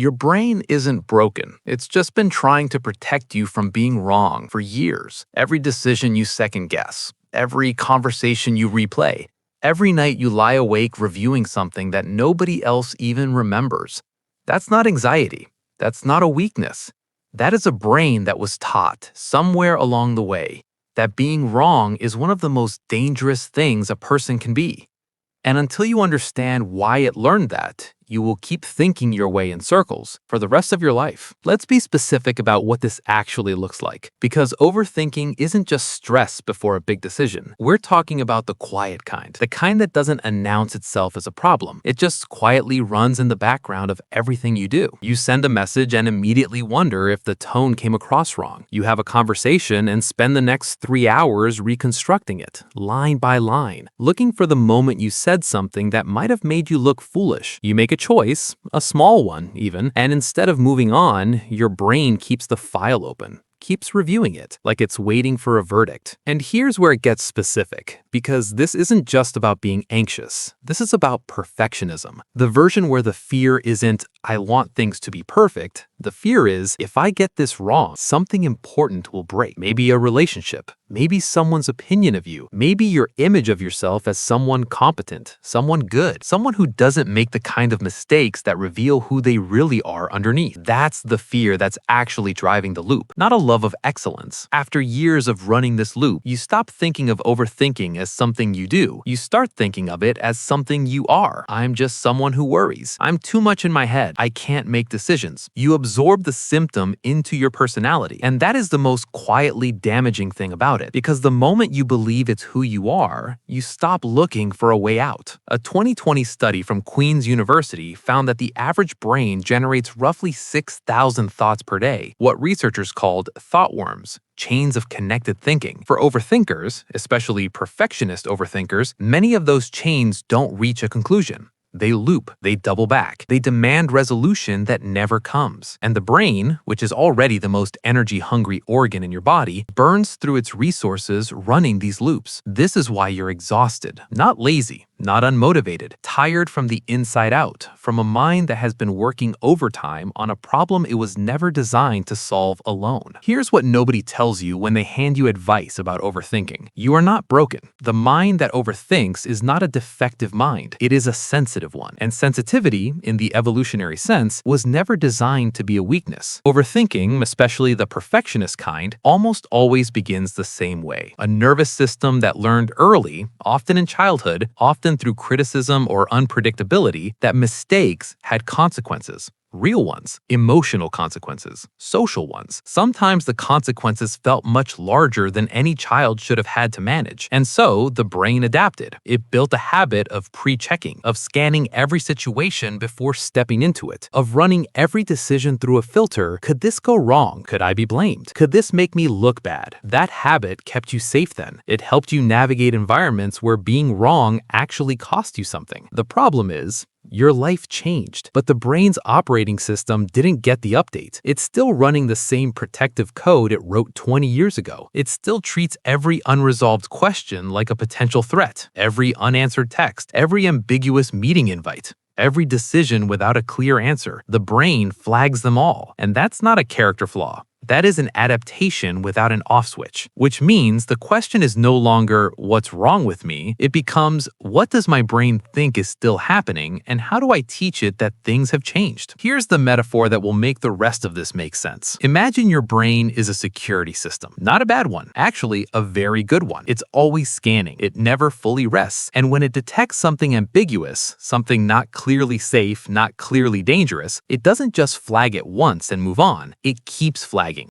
Your brain isn't broken. It's just been trying to protect you from being wrong for years. Every decision you second guess, every conversation you replay, every night you lie awake reviewing something that nobody else even remembers. That's not anxiety. That's not a weakness. That is a brain that was taught somewhere along the way that being wrong is one of the most dangerous things a person can be. And until you understand why it learned that, you will keep thinking your way in circles for the rest of your life. Let's be specific about what this actually looks like, because overthinking isn't just stress before a big decision. We're talking about the quiet kind, the kind that doesn't announce itself as a problem. It just quietly runs in the background of everything you do. You send a message and immediately wonder if the tone came across wrong. You have a conversation and spend the next 3 hours reconstructing it, line by line, looking for the moment you said something that might have made you look foolish. You make a choice, a small one even, and instead of moving on, your brain keeps the file open, keeps reviewing it like it's waiting for a verdict. And here's where it gets specific, because this isn't just about being anxious. This is about perfectionism. The version where the fear isn't, I want things to be perfect. The fear is, if I get this wrong, something important will break. Maybe a relationship, maybe someone's opinion of you, maybe your image of yourself as someone competent, someone good, someone who doesn't make the kind of mistakes that reveal who they really are underneath. That's the fear that's actually driving the loop, not a love of excellence. After years of running this loop, you stop thinking of overthinking as something you do. You start thinking of it as something you are. I'm just someone who worries. I'm too much in my head. I can't make decisions. You absorb the symptom into your personality. And that is the most quietly damaging thing about it, because the moment you believe it's who you are, you stop looking for a way out. A 2020 study from Queen's University found that the average brain generates roughly 6,000 thoughts per day, what researchers called thought worms, chains of connected thinking. For overthinkers, especially perfectionist overthinkers, many of those chains don't reach a conclusion. They loop, they double back, they demand resolution that never comes. And the brain, which is already the most energy-hungry organ in your body, burns through its resources running these loops. This is why you're exhausted, not lazy, not unmotivated, tired from the inside out, from a mind that has been working overtime on a problem it was never designed to solve alone. Here's what nobody tells you when they hand you advice about overthinking. You are not broken. The mind that overthinks is not a defective mind. It is a sensitive one. And sensitivity, in the evolutionary sense, was never designed to be a weakness. Overthinking, especially the perfectionist kind, almost always begins the same way. A nervous system that learned early, often in childhood, often through criticism or unpredictability, that mistakes had consequences. Real ones, emotional consequences, social ones. Sometimes the consequences felt much larger than any child should have had to manage. And so the brain adapted. It built a habit of pre-checking, of scanning every situation before stepping into it, of running every decision through a filter. Could this go wrong? Could I be blamed? Could this make me look bad? That habit kept you safe then. It helped you navigate environments where being wrong actually cost you something. The problem is, your life changed, but the brain's operating system didn't get the update. It's still running the same protective code it wrote 20 years ago. It still treats every unresolved question like a potential threat, every unanswered text, every ambiguous meeting invite, every decision without a clear answer. The brain flags them all, and that's not a character flaw. That is an adaptation without an off switch, which means the question is no longer, what's wrong with me? It becomes, what does my brain think is still happening, and how do I teach it that things have changed? Here's the metaphor that will make the rest of this make sense. Imagine your brain is a security system. Not a bad one, actually a very good one. It's always scanning. It never fully rests. And when it detects something ambiguous, something not clearly safe, not clearly dangerous, it doesn't just flag it once and move on. It keeps flagging.